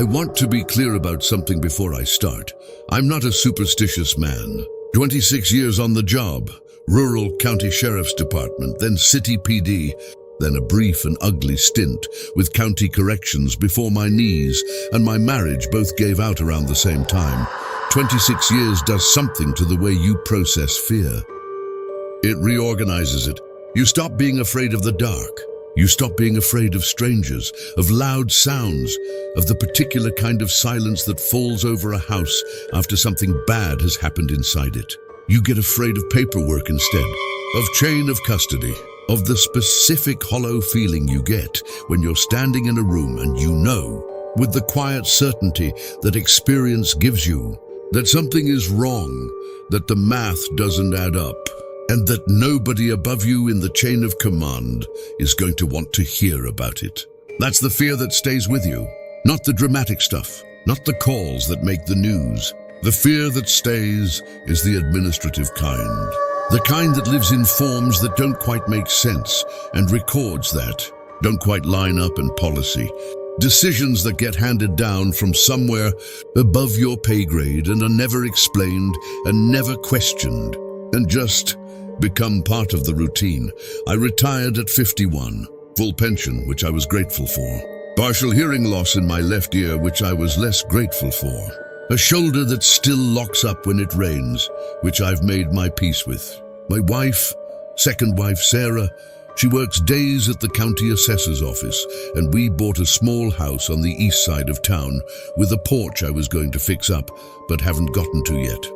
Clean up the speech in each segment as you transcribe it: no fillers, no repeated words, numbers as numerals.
want to be clear about something before I start. I'm not a superstitious man. 26 years on the job, rural county sheriff's department, then city PD, then a brief and ugly stint with county corrections before my knees and my marriage both gave out around the same time. 26 years does something to the way you process fear. It reorganizes it. You stop being afraid of the dark. You stop being afraid of strangers, of loud sounds, of the particular kind of silence that falls over a house after something bad has happened inside it. You get afraid of paperwork instead, of chain of custody, of the specific hollow feeling you get when you're standing in a room and you know, with the quiet certainty that experience gives you, that something is wrong, that the math doesn't add up, and that nobody above you in the chain of command is going to want to hear about it. That's the fear that stays with you, not the dramatic stuff, not the calls that make the news. The fear that stays is the administrative kind. The kind that lives in forms that don't quite make sense and records that don't quite line up in policy. Decisions that get handed down from somewhere above your pay grade and are never explained and never questioned and just become part of the routine. I retired at 51, full pension, which I was grateful for. Partial hearing loss in my left ear, which I was less grateful for. A shoulder that still locks up when it rains, which I've made my peace with. My wife, second wife Sarah, she works days at the county assessor's office, and we bought a small house on the east side of town with a porch I was going to fix up, but haven't gotten to yet.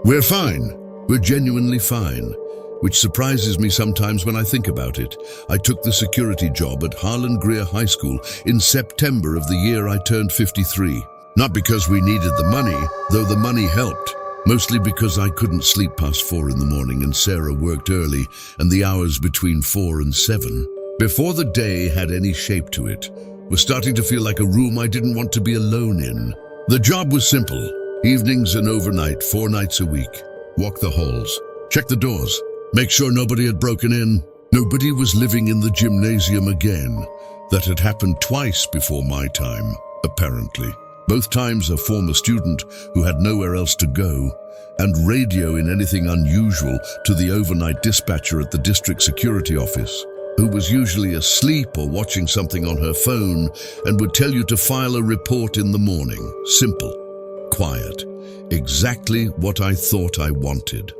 We're fine. We're genuinely fine. Which surprises me sometimes when I think about it. I took the security job at Harlan Greer High School in September of the year I turned 53. Not because we needed the money, though the money helped. Mostly because I couldn't sleep past 4 in the morning and Sarah worked early and the hours between 4 and 7. Before the day had any shape to it, was starting to feel like a room I didn't want to be alone in. The job was simple. Evenings and overnight, 4 nights a week. Walk the halls. Check the doors. Make sure nobody had broken in. Nobody was living in the gymnasium again. That had happened twice before my time, apparently. Both times a former student who had nowhere else to go, and radio in anything unusual to the overnight dispatcher at the district security office, who was usually asleep or watching something on her phone and would tell you to file a report in the morning. Simple, quiet, exactly what I thought I wanted.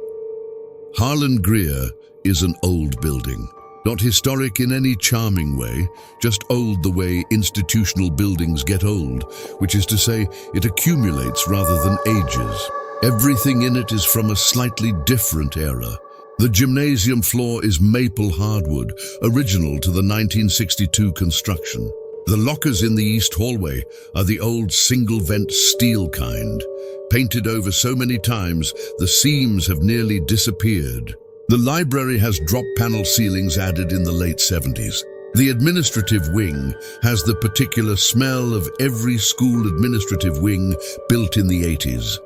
Harlan Greer is an old building. Not historic in any charming way, just old the way institutional buildings get old, which is to say, it accumulates rather than ages. Everything in it is from a slightly different era. The gymnasium floor is maple hardwood, original to the 1962 construction. The lockers in the east hallway are the old single-vent steel kind. Painted over so many times, the seams have nearly disappeared. The library has drop panel ceilings added in the late 70s. The administrative wing has the particular smell of every school administrative wing built in the 80s.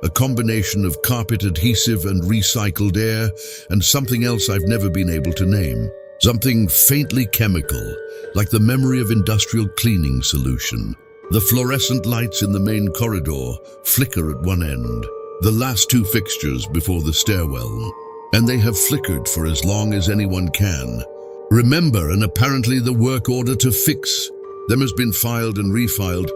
A combination of carpet adhesive and recycled air, and something else I've never been able to name. Something faintly chemical, like the memory of industrial cleaning solution. The fluorescent lights in the main corridor flicker at one end, the last 2 fixtures before the stairwell, and they have flickered for as long as anyone can. Remember, and apparently the work order to fix them has been filed and refiled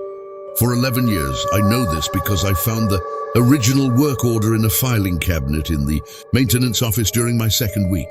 for 11 years. I know this because I found the original work order in a filing cabinet in the maintenance office during my 2nd week.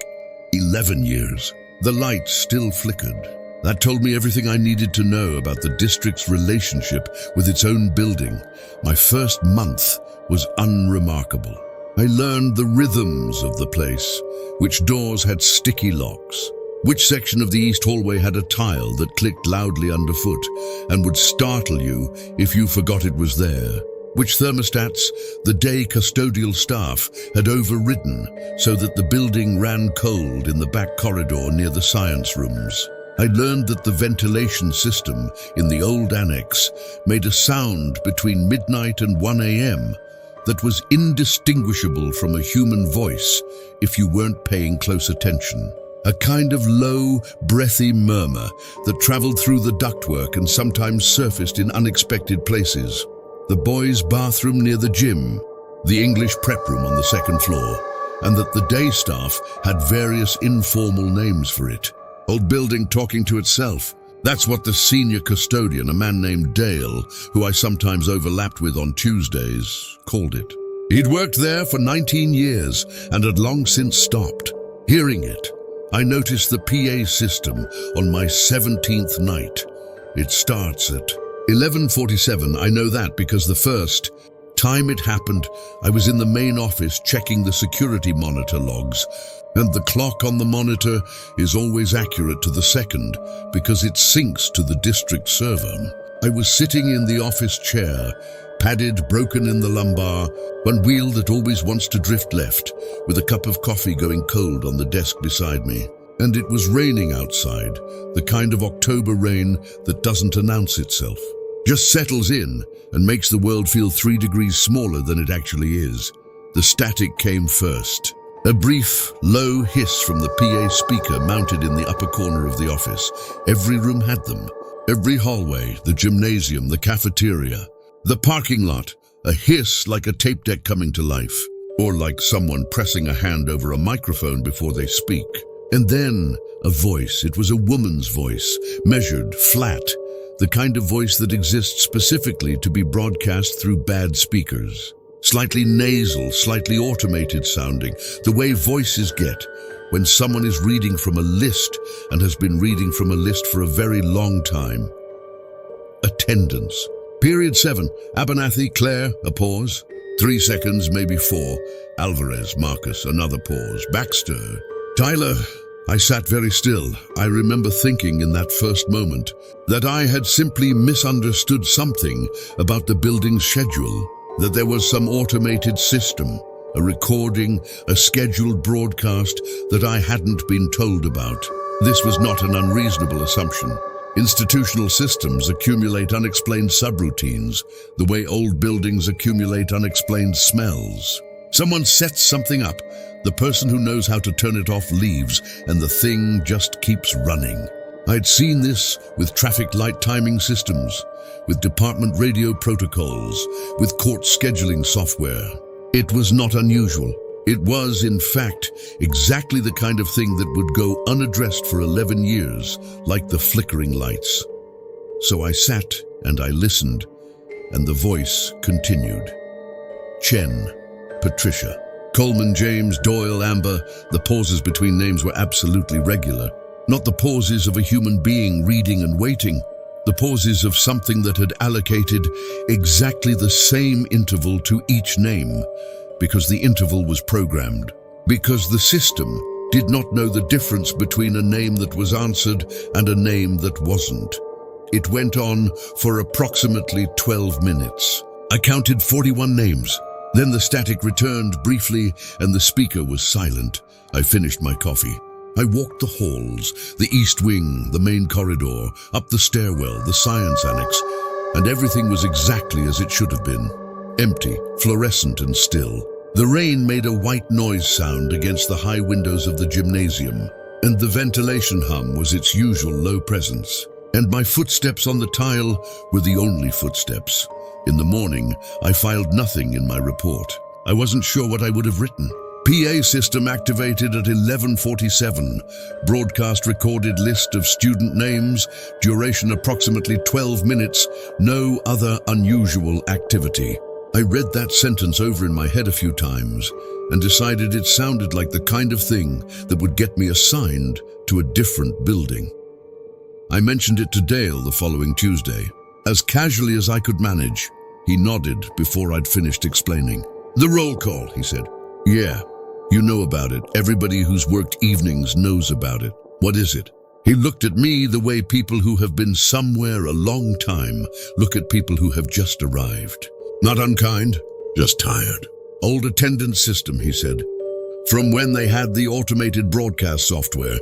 11 years. The lights still flickered. That told me everything I needed to know about the district's relationship with its own building. My first month was unremarkable. I learned the rhythms of the place, which doors had sticky locks, which section of the east hallway had a tile that clicked loudly underfoot and would startle you if you forgot it was there, which thermostats the day custodial staff had overridden so that the building ran cold in the back corridor near the science rooms. I learned that the ventilation system in the old annex made a sound between midnight and 1 a.m. that was indistinguishable from a human voice if you weren't paying close attention. a kind of low, breathy murmur that traveled through the ductwork and sometimes surfaced in unexpected places. The boys' bathroom near the gym, the English prep room on the second floor, and that the day staff had various informal names for it. Old building talking to itself. That's what the senior custodian, a man named Dale, who I sometimes overlapped with on Tuesdays, called it. He'd worked there for 19 years and had long since stopped. Hearing it, I noticed the PA system on my 17th night. It starts at 11:47. I know that because the first time it happened, I was in the main office checking the security monitor logs, and the clock on the monitor is always accurate to the second because it syncs to the district server. I was sitting in the office chair, padded, broken in the lumbar, one wheel that always wants to drift left, with a cup of coffee going cold on the desk beside me. And it was raining outside, the kind of October rain that doesn't announce itself. Just settles in and makes the world feel 3 degrees smaller than it actually is. The static came first. A brief, low hiss from the PA speaker mounted in the upper corner of the office. Every room had them. Every hallway, the gymnasium, the cafeteria, the parking lot, a hiss like a tape deck coming to life, or like someone pressing a hand over a microphone before they speak. And then a voice. It was a woman's voice, measured, flat, the kind of voice that exists specifically to be broadcast through bad speakers. Slightly nasal, slightly automated sounding, the way voices get when someone is reading from a list and has been reading from a list for a very long time. Attendance. Period 7, Abernathy, Claire, a pause. 3 seconds, maybe 4. Alvarez, Marcus, another pause. Baxter. Tyler. I sat very still. I remember thinking in that first moment that I had simply misunderstood something about the building's schedule, that there was some automated system, a recording, a scheduled broadcast that I hadn't been told about. This was not an unreasonable assumption. Institutional systems accumulate unexplained subroutines, the way old buildings accumulate unexplained smells. Someone sets something up, the person who knows how to turn it off leaves, and the thing just keeps running. I'd seen this with traffic light timing systems, with department radio protocols, with court scheduling software. It was not unusual. It was, in fact, exactly the kind of thing that would go unaddressed for 11 years, like the flickering lights. So I sat and I listened, and the voice continued. Chen, Patricia, Coleman, James, Doyle, Amber. The pauses between names were absolutely regular. Not the pauses of a human being reading and waiting. The pauses of something that had allocated exactly the same interval to each name, because the interval was programmed. Because the system did not know the difference between a name that was answered and a name that wasn't. It went on for approximately 12 minutes. I counted 41 names. Then the static returned briefly and the speaker was silent. I finished my coffee. I walked the halls, the east wing, the main corridor, up the stairwell, the science annex, and everything was exactly as it should have been. Empty, fluorescent and still. The rain made a white noise sound against the high windows of the gymnasium, and the ventilation hum was its usual low presence. And my footsteps on the tile were the only footsteps. In the morning, I filed nothing in my report. I wasn't sure what I would have written. PA system activated at 11:47. Broadcast recorded list of student names. Duration approximately 12 minutes. No other unusual activity. I read that sentence over in my head a few times and decided it sounded like the kind of thing that would get me assigned to a different building. I mentioned it to Dale the following Tuesday. As casually as I could manage, he nodded before I'd finished explaining. "The roll call," he said. "Yeah, you know about it. Everybody who's worked evenings knows about it. What is it?" He looked at me the way people who have been somewhere a long time look at people who have just arrived. Not unkind, just tired. "Old attendance system," he said. "From when they had the automated broadcast software.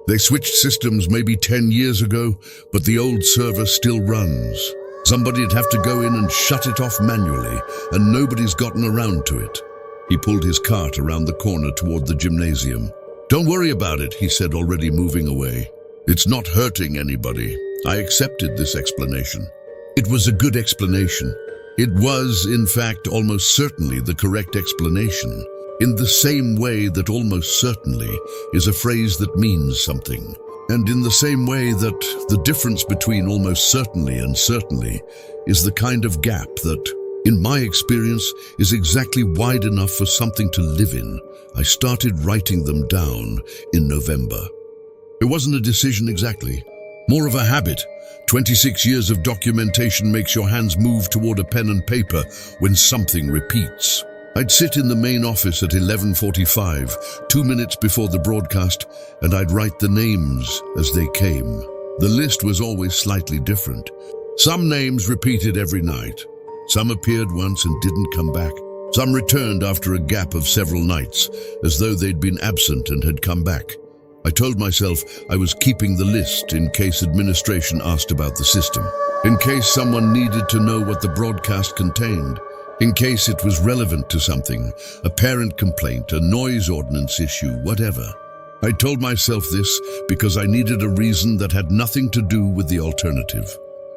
They switched systems maybe 10 years ago, but the old server still runs. Somebody'd have to go in and shut it off manually, and nobody's gotten around to it." He pulled his cart around the corner toward the gymnasium. "Don't worry about it," he said, already moving away. "It's not hurting anybody." I accepted this explanation. It was a good explanation. It was, in fact, almost certainly the correct explanation, in the same way that almost certainly is a phrase that means something, and in the same way that the difference between almost certainly and certainly is the kind of gap that, in my experience, is exactly wide enough for something to live in. I started writing them down in November. It wasn't a decision exactly, more of a habit. 26 years of documentation makes your hands move toward a pen and paper when something repeats. I'd sit in the main office at 11:45, 2 minutes before the broadcast, and I'd write the names as they came. The list was always slightly different. Some names repeated every night. Some appeared once and didn't come back. Some returned after a gap of several nights, as though they'd been absent and had come back. I told myself I was keeping the list in case administration asked about the system, in case someone needed to know what the broadcast contained, in case it was relevant to something, a parent complaint, a noise ordinance issue, whatever. I told myself this because I needed a reason that had nothing to do with the alternative,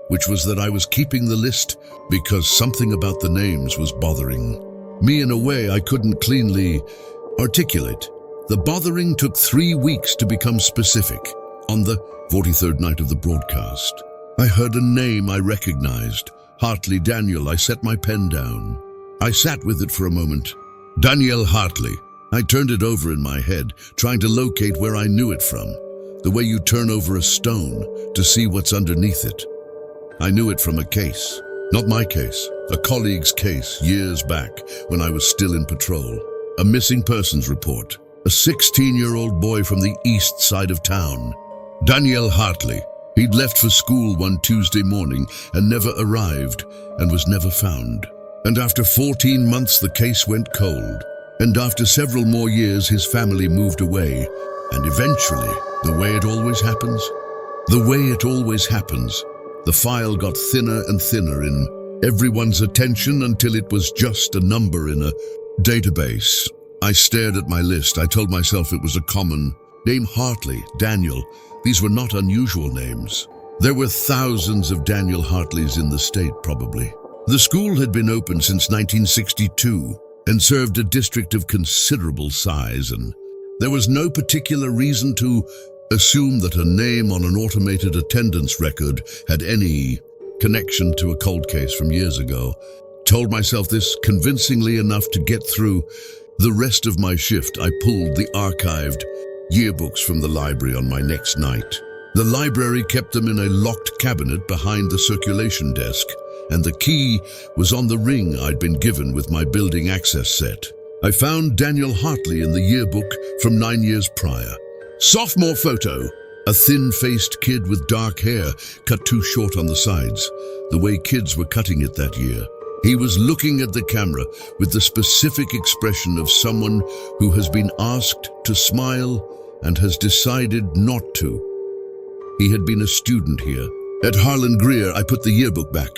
which was that I was keeping the list because something about the names was bothering me in a way I couldn't cleanly articulate. The bothering took 3 weeks to become specific. On the 43rd night of the broadcast, I heard a name I recognized. Hartley Daniel. I set my pen down. I sat with it for a moment. Danielle Hartley. I turned it over in my head, trying to locate where I knew it from. The way you turn over a stone to see what's underneath it. I knew it from a case. Not my case. A colleague's case years back when I was still in patrol. A missing persons report. A 16-year-old boy from the east side of town. Danielle Hartley. He'd left for school one Tuesday morning and never arrived and was never found. And after 14 months, the case went cold. And after several more years, his family moved away. And eventually, the way it always happens, the file got thinner and thinner in everyone's attention until it was just a number in a database. I stared at my list. I told myself it was a common name. Hartley, Daniel. These were not unusual names. There were thousands of Daniel Hartleys in the state, probably. The school had been open since 1962 and served a district of considerable size, and there was no particular reason to assume that a name on an automated attendance record had any connection to a cold case from years ago. Told myself this convincingly enough to get through the rest of my shift. I pulled the archived yearbooks from the library on my next night. The library kept them in a locked cabinet behind the circulation desk, and the key was on the ring I'd been given with my building access set. I found Daniel Hartley in the yearbook from 9 years prior. Sophomore photo. A thin-faced kid with dark hair, cut too short on the sides, the way kids were cutting it that year. He was looking at the camera with the specific expression of someone who has been asked to smile and has decided not to. He had been a student here. At Harlan Greer, I put the yearbook back.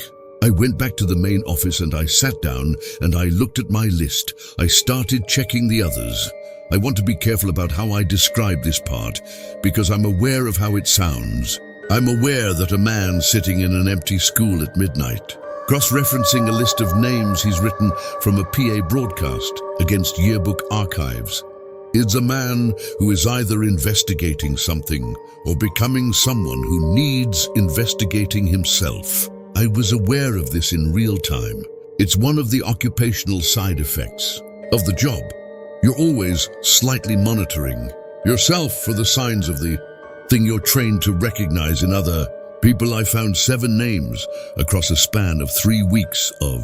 I went back to the main office and I sat down and I looked at my list. I started checking the others. I want to be careful about how I describe this part because I'm aware of how it sounds. I'm aware that a man sitting in an empty school at midnight, cross-referencing a list of names he's written from a PA broadcast against yearbook archives. It's a man who is either investigating something or becoming someone who needs investigating himself. I was aware of this in real time. It's one of the occupational side effects of the job. You're always slightly monitoring yourself for the signs of the thing you're trained to recognize in other people. I found 7 names across a span of 3 weeks of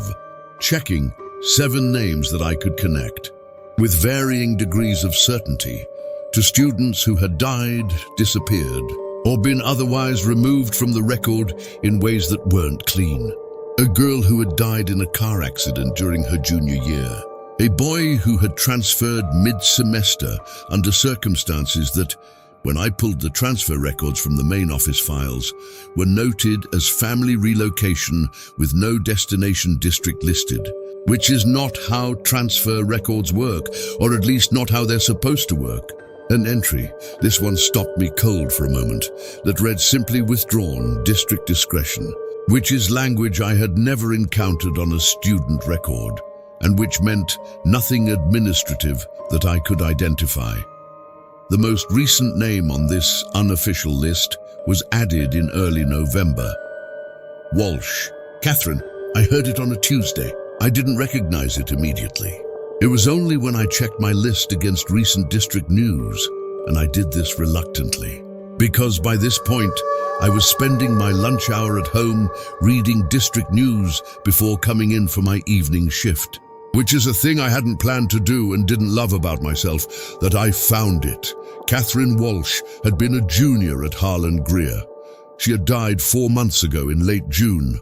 checking, 7 names that I could connect with varying degrees of certainty to students who had died, disappeared, or been otherwise removed from the record in ways that weren't clean. A girl who had died in a car accident during her junior year. A boy who had transferred mid-semester under circumstances that, when I pulled the transfer records from the main office files, were noted as family relocation with no destination district listed, which is not how transfer records work, or at least not how they're supposed to work. An entry, this one stopped me cold for a moment, that read simply "withdrawn, district discretion," which is language I had never encountered on a student record, and which meant nothing administrative that I could identify. The most recent name on this unofficial list was added in early November. Walsh. Catherine. I heard it on a Tuesday. I didn't recognize it immediately. It was only when I checked my list against recent district news, and I did this reluctantly, because by this point, I was spending my lunch hour at home reading district news before coming in for my evening shift, which is a thing I hadn't planned to do and didn't love about myself, that I found it. Catherine Walsh had been a junior at Harlan Greer. She had died 4 months ago in late June.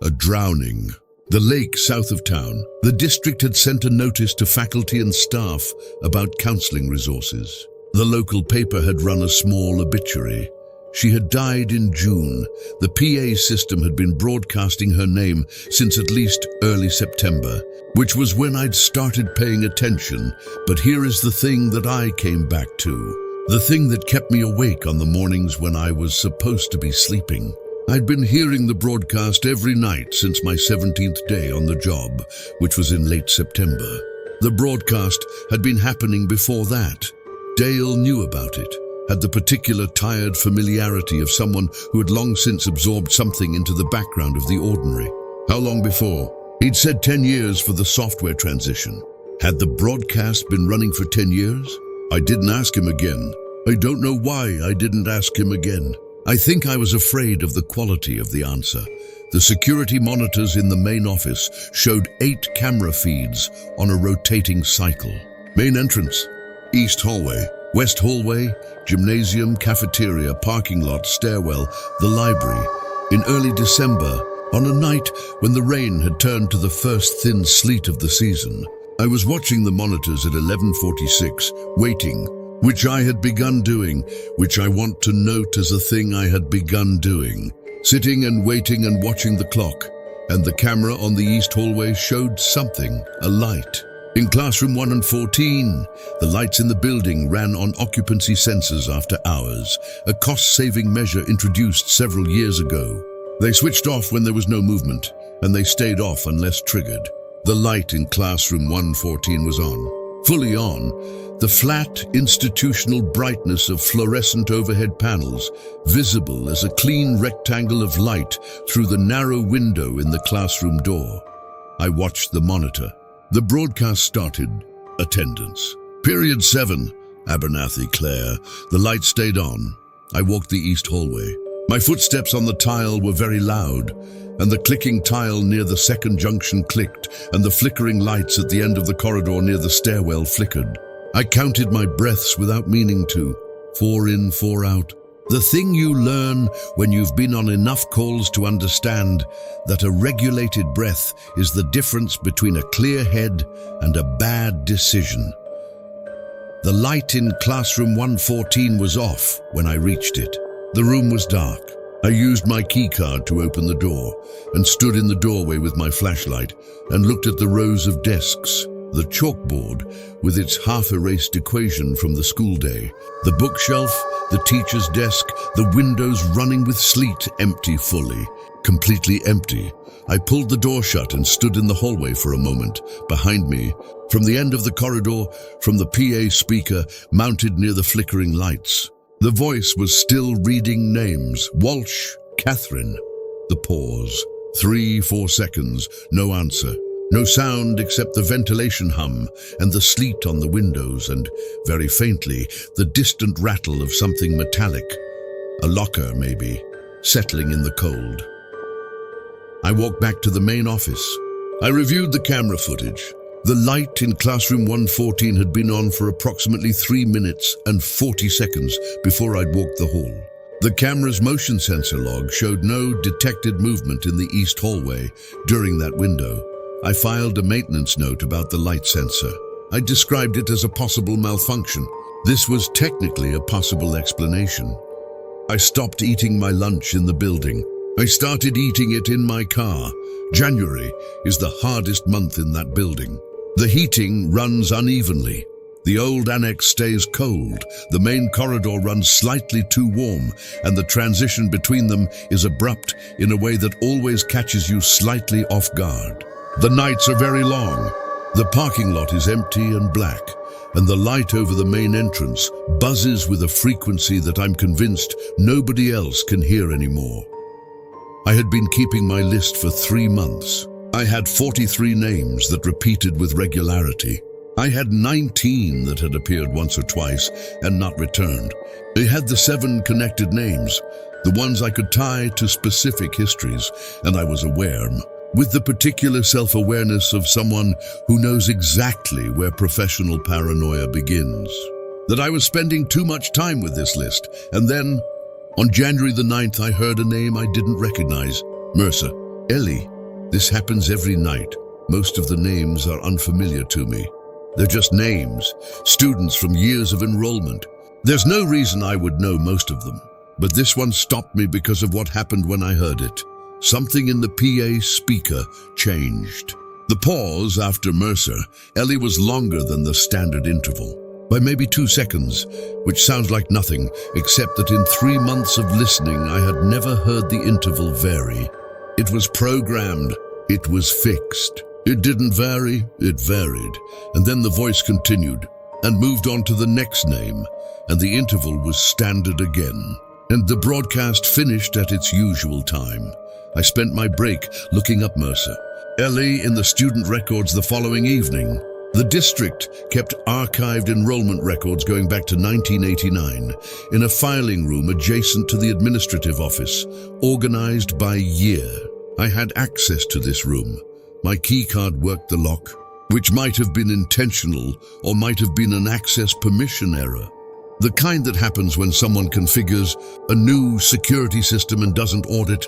A drowning. The lake south of town. The district had sent a notice to faculty and staff about counseling resources. The local paper had run a small obituary. She had died in June. The PA system had been broadcasting her name since at least early September, which was when I'd started paying attention. But here is the thing that I came back to. The thing that kept me awake on the mornings when I was supposed to be sleeping. I'd been hearing the broadcast every night since my 17th day on the job, which was in late September. The broadcast had been happening before that. Dale knew about it, had the particular tired familiarity of someone who had long since absorbed something into the background of the ordinary. How long before? He'd said 10 years for the software transition. Had the broadcast been running for 10 years? I didn't ask him again. I don't know why I didn't ask him again. I think I was afraid of the quality of the answer. The security monitors in the main office showed 8 camera feeds on a rotating cycle. Main entrance, east hallway, west hallway, gymnasium, cafeteria, parking lot, stairwell, the library. In early December, on a night when the rain had turned to the first thin sleet of the season, I was watching the monitors at 11:46, waiting, which I had begun doing, which I want to note as a thing I had begun doing. Sitting and waiting and watching the clock, and the camera on the east hallway showed something, a light. In classroom 1 and 14, the lights in the building ran on occupancy sensors after hours, a cost-saving measure introduced several years ago. They switched off when there was no movement, and they stayed off unless triggered. The light in classroom 114 was on, fully on, the flat, institutional brightness of fluorescent overhead panels, visible as a clean rectangle of light through the narrow window in the classroom door. I watched the monitor. The broadcast started. Attendance. Period 7, Abernathy Clare. The light stayed on. I walked the east hallway. My footsteps on the tile were very loud, and the clicking tile near the second junction clicked, and the flickering lights at the end of the corridor near the stairwell flickered. I counted my breaths without meaning to. 4 in, 4 out. The thing you learn when you've been on enough calls to understand that a regulated breath is the difference between a clear head and a bad decision. The light in classroom 114 was off when I reached it. The room was dark. I used my key card to open the door and stood in the doorway with my flashlight and looked at the rows of desks, the chalkboard with its half-erased equation from the school day, the bookshelf, the teacher's desk, the windows running with sleet, empty fully, completely empty. I pulled the door shut and stood in the hallway for a moment. Behind me, from the end of the corridor, from the PA speaker mounted near the flickering lights, the voice was still reading names. Walsh, Catherine. The pause. 3-4 seconds, no answer. No sound except the ventilation hum and the sleet on the windows and, very faintly, the distant rattle of something metallic. A locker, maybe, settling in the cold. I walked back to the main office. I reviewed the camera footage. The light in classroom 114 had been on for approximately 3 minutes and 40 seconds before I'd walked the hall. The camera's motion sensor log showed no detected movement in the east hallway during that window. I filed a maintenance note about the light sensor. I described it as a possible malfunction. This was technically a possible explanation. I stopped eating my lunch in the building. I started eating it in my car. January is the hardest month in that building. The heating runs unevenly. The old annex stays cold, the main corridor runs slightly too warm, and the transition between them is abrupt in a way that always catches you slightly off guard. The nights are very long. The parking lot is empty and black, and the light over the main entrance buzzes with a frequency that I'm convinced nobody else can hear anymore. I had been keeping my list for 3 months. I had 43 names that repeated with regularity. I had 19 that had appeared once or twice and not returned. I had the 7 connected names, the ones I could tie to specific histories, and I was aware, with the particular self-awareness of someone who knows exactly where professional paranoia begins, that I was spending too much time with this list. And then, on January the 9th, I heard a name I didn't recognize. Mercer. Ellie. This happens every night. Most of the names are unfamiliar to me. They're just names, students from years of enrollment. There's no reason I would know most of them, but this one stopped me because of what happened when I heard it. Something in the PA speaker changed. The pause after Mercer, Ellie, was longer than the standard interval, by maybe 2 seconds, which sounds like nothing, except that in 3 months of listening, I had never heard the interval vary. It was programmed. It was fixed. It didn't vary, it varied. And then the voice continued and moved on to the next name, and the interval was standard again. And the broadcast finished at its usual time. I spent my break looking up Mercer. Ellie in the student records the following evening. The district kept archived enrollment records going back to 1989 in a filing room adjacent to the administrative office, organized by year. I had access to this room. My keycard worked the lock, which might have been intentional or might have been an access permission error. The kind that happens when someone configures a new security system and doesn't audit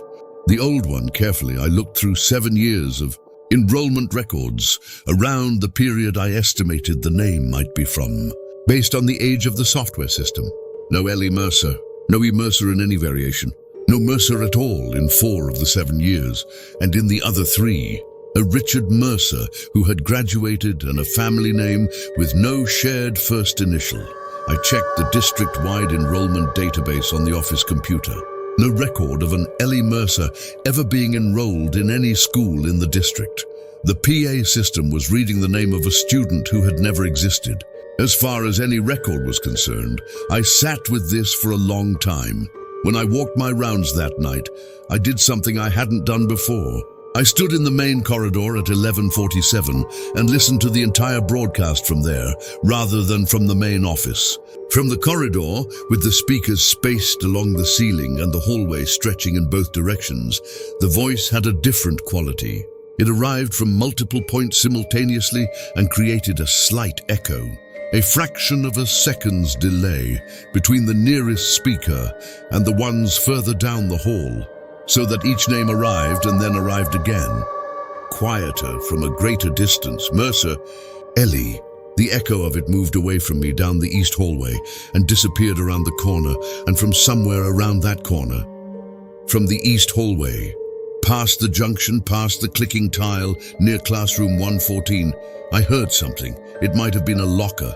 the old one carefully. I looked through 7 years of enrollment records around the period I estimated the name might be from, based on the age of the software system. No Ellie Mercer, no E. Mercer in any variation, no Mercer at all in 4 of the 7 years, and in the other 3, a Richard Mercer who had graduated and a family name with no shared first initial. I checked the district-wide enrollment database on the office computer. No record of an Ellie Mercer ever being enrolled in any school in the district. The PA system was reading the name of a student who had never existed. As far as any record was concerned, I sat with this for a long time. When I walked my rounds that night, I did something I hadn't done before. I stood in the main corridor at 11:47 and listened to the entire broadcast from there, rather than from the main office. From the corridor, with the speakers spaced along the ceiling and the hallway stretching in both directions, the voice had a different quality. It arrived from multiple points simultaneously and created a slight echo, a fraction of a second's delay between the nearest speaker and the ones further down the hall, so that each name arrived and then arrived again. Quieter from a greater distance. Mercer. Ellie. The echo of it moved away from me down the east hallway and disappeared around the corner, and from somewhere around that corner. From the east hallway, past the junction, past the clicking tile near classroom 114, I heard something. It might have been a locker.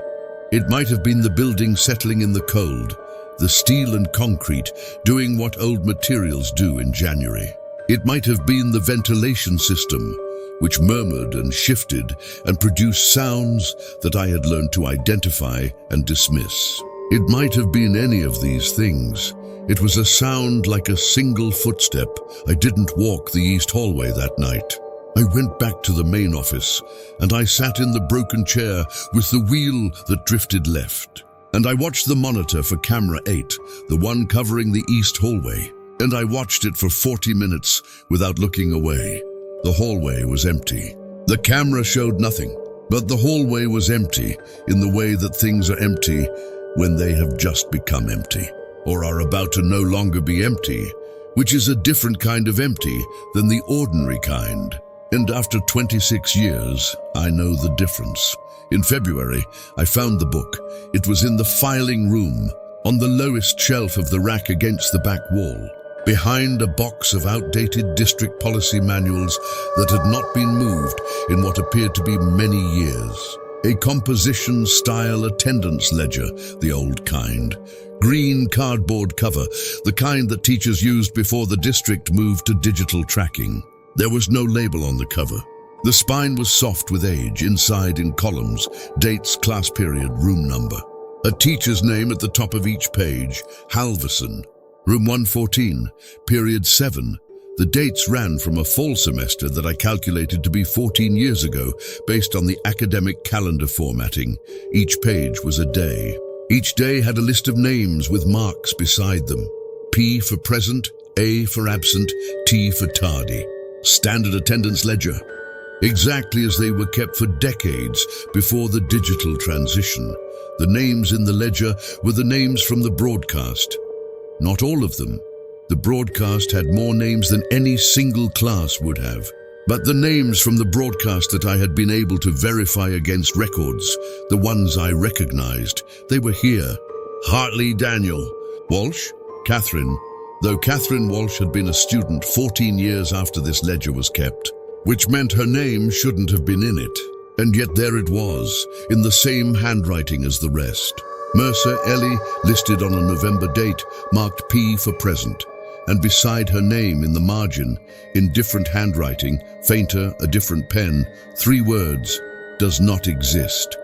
It might have been the building settling in the cold, the steel and concrete doing what old materials do in January. It might have been the ventilation system, which murmured and shifted and produced sounds that I had learned to identify and dismiss. It might have been any of these things. It was a sound like a single footstep. I didn't walk the east hallway that night. I went back to the main office, and I sat in the broken chair with the wheel that drifted left. And I watched the monitor for camera 8, the one covering the east hallway. And I watched it for 40 minutes without looking away. The hallway was empty. The camera showed nothing, but the hallway was empty in the way that things are empty when they have just become empty, or are about to no longer be empty, which is a different kind of empty than the ordinary kind. And after 26 years, I know the difference. In February, I found the book. It was in the filing room, on the lowest shelf of the rack against the back wall, behind a box of outdated district policy manuals that had not been moved in what appeared to be many years. A composition-style attendance ledger, the old kind. Green cardboard cover, the kind that teachers used before the district moved to digital tracking. There was no label on the cover. The spine was soft with age, inside in columns, dates, class period, room number. A teacher's name at the top of each page, Halverson. Room 114, period 7. The dates ran from a fall semester that I calculated to be 14 years ago, based on the academic calendar formatting. Each page was a day. Each day had a list of names with marks beside them. P for present, A for absent, T for tardy. Standard attendance ledger. Exactly as they were kept for decades before the digital transition. The names in the ledger were the names from the broadcast. Not all of them. The broadcast had more names than any single class would have. But the names from the broadcast that I had been able to verify against records, the ones I recognized, they were here. Hartley Daniel. Walsh? Catherine. Though Catherine Walsh had been a student 14 years after this ledger was kept, which meant her name shouldn't have been in it. And yet there it was, in the same handwriting as the rest. Mercer Ellie, listed on a November date, marked P for present. And beside her name in the margin, in different handwriting, fainter, a different pen, 3 words, does not exist.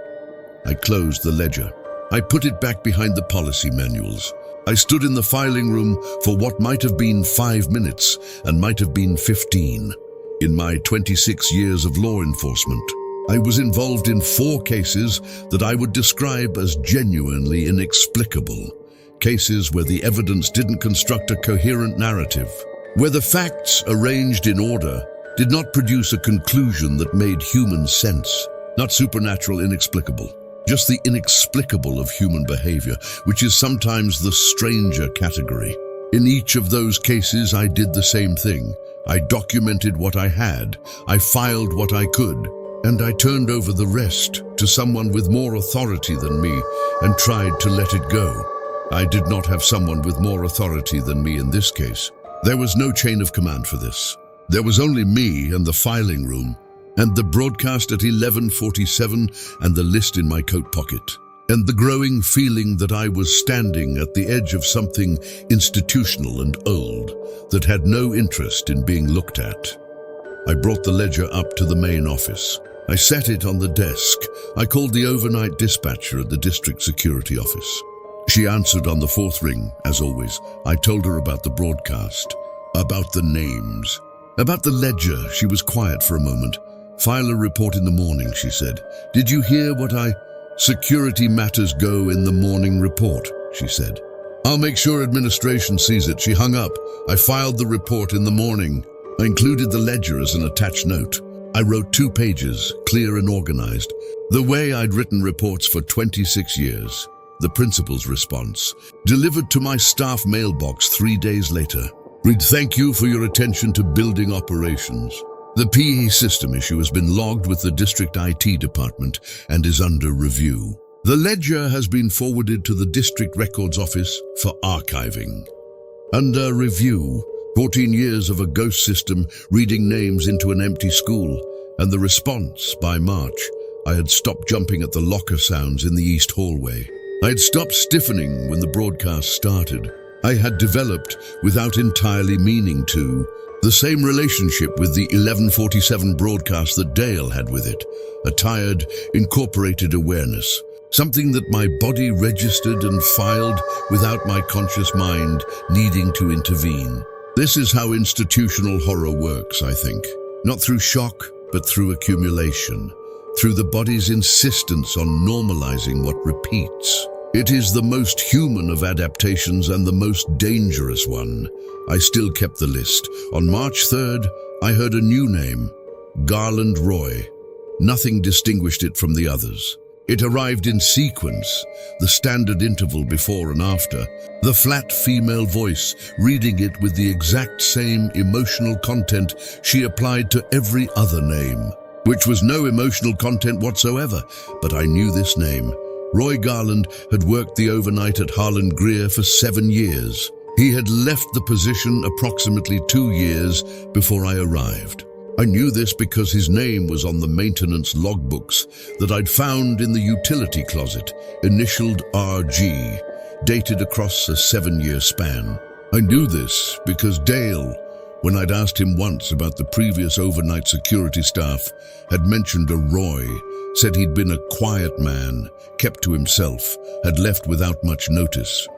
I closed the ledger. I put it back behind the policy manuals. I stood in the filing room for what might have been 5 minutes and might have been 15. In my 26 years of law enforcement, I was involved in 4 cases that I would describe as genuinely inexplicable. Cases where the evidence didn't construct a coherent narrative, where the facts arranged in order did not produce a conclusion that made human sense. Not supernatural, inexplicable. Just the inexplicable of human behavior, which is sometimes the stranger category. In each of those cases, I did the same thing. I documented what I had, I filed what I could, and I turned over the rest to someone with more authority than me and tried to let it go. I did not have someone with more authority than me in this case. There was no chain of command for this. There was only me and the filing room, and the broadcast at 11:47 and the list in my coat pocket, and the growing feeling that I was standing at the edge of something institutional and old that had no interest in being looked at. I brought the ledger up to the main office. I set it on the desk. I called the overnight dispatcher at the district security office. She answered on the 4th ring, as always. I told her about the broadcast, about the names, about the ledger. She was quiet for a moment. File a report in the morning, she said. Did you hear what Security matters go in the morning report, she said. I'll make sure administration sees it. She hung up. I filed the report in the morning. I included the ledger as an attached note. I wrote 2 pages, clear and organized, the way I'd written reports for 26 years. The principal's response, delivered to my staff mailbox 3 days later, read, "Thank you for your attention to building operations. The PE system issue has been logged with the district IT department and is under review. The ledger has been forwarded to the district records office for archiving. Under review, 14 years of a ghost system reading names into an empty school, and the response, by March, I had stopped jumping at the locker sounds in the east hallway. I had stopped stiffening when the broadcast started. I had developed, without entirely meaning to, the same relationship with the 11:47 broadcast that Dale had with it, a tired, incorporated awareness, something that my body registered and filed without my conscious mind needing to intervene. This is how institutional horror works, I think. Not through shock, but through accumulation, through the body's insistence on normalizing what repeats. It is the most human of adaptations and the most dangerous one. I still kept the list. On March 3rd, I heard a new name, Garland Roy. Nothing distinguished it from the others. It arrived in sequence, the standard interval before and after, the flat female voice reading it with the exact same emotional content she applied to every other name, which was no emotional content whatsoever, but I knew this name. Roy Garland had worked the overnight at Harlan Greer for 7 years. He had left the position approximately 2 years before I arrived. I knew this because his name was on the maintenance logbooks that I'd found in the utility closet, initialed RG, dated across a 7-year span. I knew this because Dale, when I'd asked him once about the previous overnight security staff, had mentioned a Roy, said he'd been a quiet man, kept to himself, had left without much notice.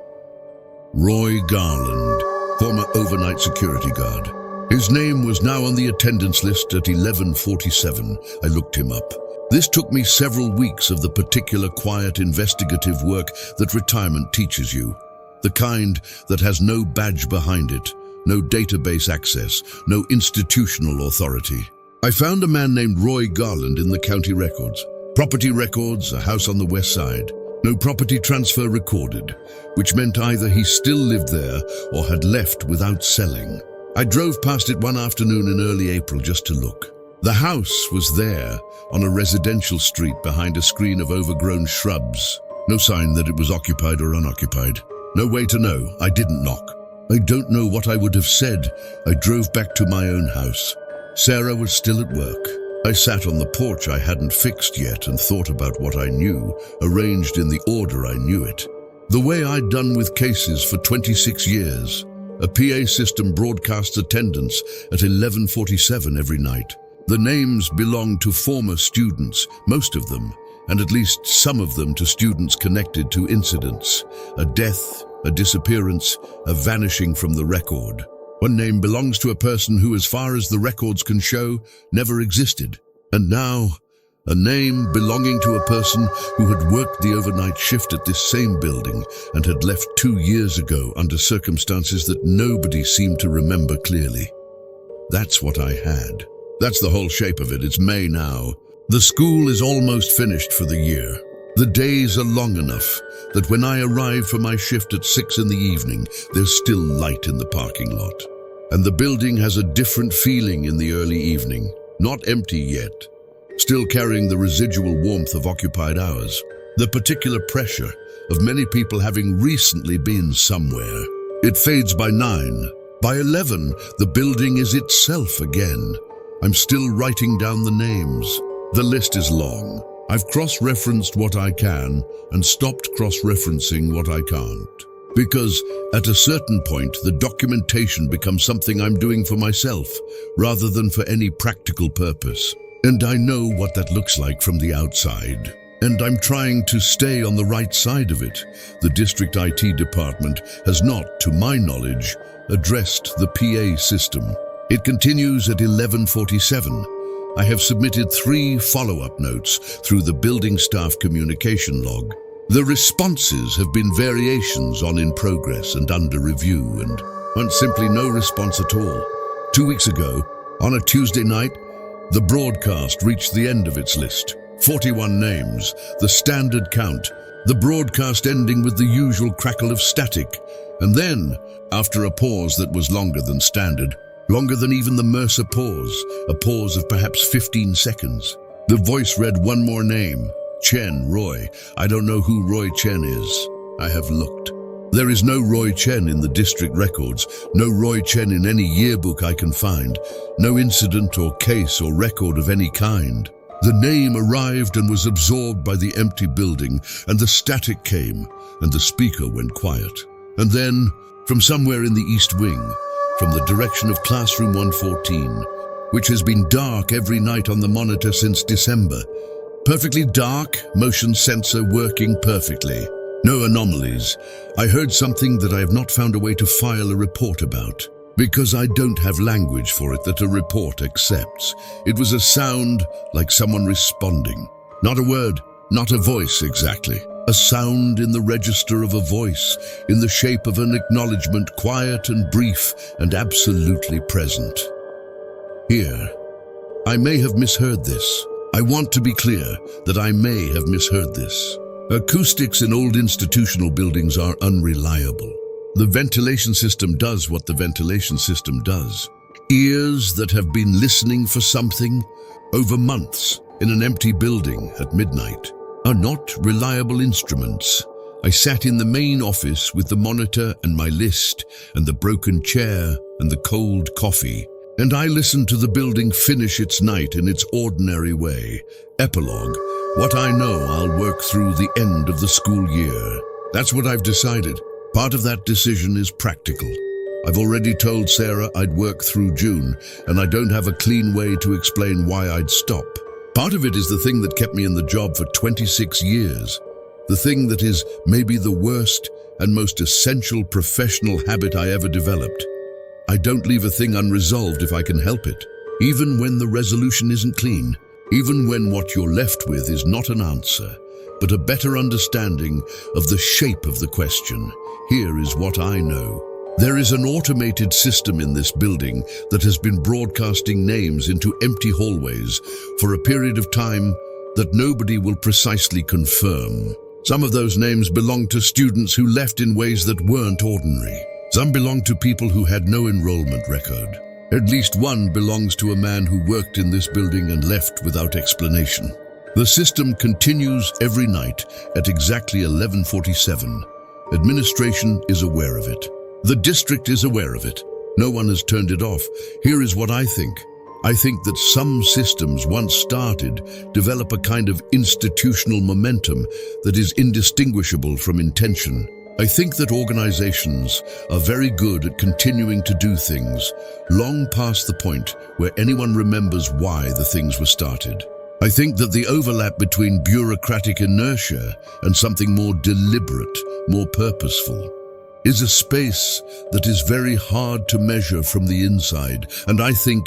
Roy Garland, former overnight security guard. His name was now on the attendance list at 11:47. I looked him up. This took me several weeks of the particular quiet investigative work that retirement teaches you. The kind that has no badge behind it, no database access, no institutional authority. I found a man named Roy Garland in the county records. Property records, a house on the west side. No property transfer recorded, which meant either he still lived there or had left without selling. I drove past it one afternoon in early April just to look. The house was there, on a residential street behind a screen of overgrown shrubs. No sign that it was occupied or unoccupied. No way to know. I didn't knock. I don't know what I would have said. I drove back to my own house. Sarah was still at work. I sat on the porch I hadn't fixed yet and thought about what I knew, arranged in the order I knew it. The way I'd done with cases for 26 years. A PA system broadcasts attendance at 11:47 every night. The names belong to former students, most of them, and at least some of them to students connected to incidents. A death, a disappearance, a vanishing from the record. One name belongs to a person who, as far as the records can show, never existed. And now, a name belonging to a person who had worked the overnight shift at this same building and had left 2 years ago under circumstances that nobody seemed to remember clearly. That's what I had. That's the whole shape of it. It's May now. The school is almost finished for the year. The days are long enough that when I arrive for my shift at 6 in the evening, there's still light in the parking lot. And the building has a different feeling in the early evening. Not empty yet. Still carrying the residual warmth of occupied hours, the particular pressure of many people having recently been somewhere. It fades by 9. By 11, the building is itself again. I'm still writing down the names. The list is long. I've cross-referenced what I can and stopped cross-referencing what I can't. Because at a certain point, the documentation becomes something I'm doing for myself rather than for any practical purpose. And I know what that looks like from the outside. And I'm trying to stay on the right side of it. The district IT department has not, to my knowledge, addressed the PA system. It continues at 11:47. I have submitted 3 follow-up notes through the building staff communication log. The responses have been variations on in progress and under review, and simply no response at all. 2 weeks ago, on a Tuesday night, the broadcast reached the end of its list. 41 names, the standard count, the broadcast ending with the usual crackle of static. And then, after a pause that was longer than standard, longer than even the Mercer pause, a pause of perhaps 15 seconds, the voice read one more name, Chen Roy. I don't know who Roy Chen is. I have looked. There is no Roy Chen in the district records, no Roy Chen in any yearbook I can find, no incident or case or record of any kind. The name arrived and was absorbed by the empty building, and the static came, and the speaker went quiet. And then, from somewhere in the East Wing, from the direction of Classroom 114, which has been dark every night on the monitor since December. Perfectly dark, motion sensor working perfectly. No anomalies. I heard something that I have not found a way to file a report about, because I don't have language for it that a report accepts. It was a sound like someone responding. Not a word, not a voice exactly. A sound in the register of a voice, in the shape of an acknowledgement, quiet and brief and absolutely present. Here, I may have misheard this. I want to be clear that I may have misheard this. Acoustics in old institutional buildings are unreliable. The ventilation system does what the ventilation system does. Ears that have been listening for something over months in an empty building at midnight are not reliable instruments. I sat in the main office with the monitor and my list and the broken chair and the cold coffee. And I listen to the building finish its night in its ordinary way. Epilogue. What I know I'll work through the end of the school year. That's what I've decided. Part of that decision is practical. I've already told Sarah I'd work through June, and I don't have a clean way to explain why I'd stop. Part of it is the thing that kept me in the job for 26 years. The thing that is maybe the worst and most essential professional habit I ever developed. I don't leave a thing unresolved if I can help it, even when the resolution isn't clean, even when what you're left with is not an answer, but a better understanding of the shape of the question. Here is what I know. There is an automated system in this building that has been broadcasting names into empty hallways for a period of time that nobody will precisely confirm. Some of those names belong to students who left in ways that weren't ordinary. Some belong to people who had no enrollment record. At least one belongs to a man who worked in this building and left without explanation. The system continues every night at exactly 11:47. Administration is aware of it. The district is aware of it. No one has turned it off. Here is what I think. I think that some systems, once started, develop a kind of institutional momentum that is indistinguishable from intention. I think that organizations are very good at continuing to do things long past the point where anyone remembers why the things were started. I think that the overlap between bureaucratic inertia and something more deliberate, more purposeful, is a space that is very hard to measure from the inside, and I think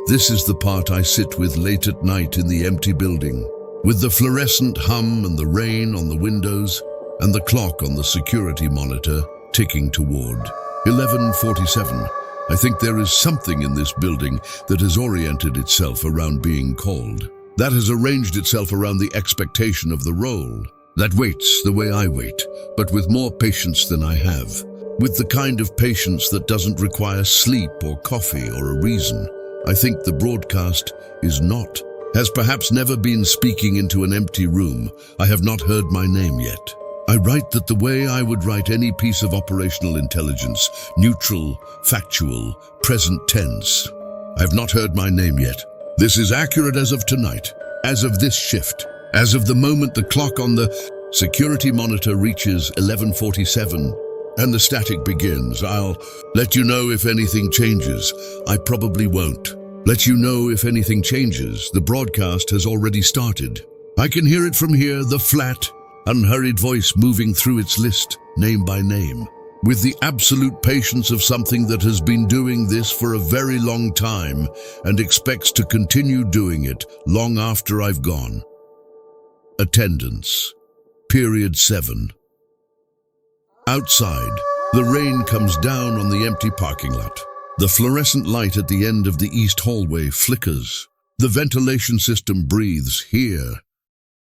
this is the part I sit with late at night in the empty building, with the fluorescent hum and the rain on the windows, and the clock on the security monitor ticking toward 11:47. I think there is something in this building that has oriented itself around being called, that has arranged itself around the expectation of the role, that waits the way I wait, but with more patience than I have, with the kind of patience that doesn't require sleep or coffee or a reason. I think the broadcast has perhaps never been speaking into an empty room. I have not heard my name yet. I write that the way I would write any piece of operational intelligence, neutral, factual, present tense. I have not heard my name yet. This is accurate as of tonight, as of this shift, as of the moment the clock on the security monitor reaches 11:47 and the static begins. I'll let you know if anything changes. I probably won't. Let you know if anything changes. The broadcast has already started. I can hear it from here, the flat, unhurried voice moving through its list, name by name, with the absolute patience of something that has been doing this for a very long time and expects to continue doing it long after I've gone. Attendance. Period 7. Outside, the rain comes down on the empty parking lot. The fluorescent light at the end of the east hallway flickers. The ventilation system breathes here,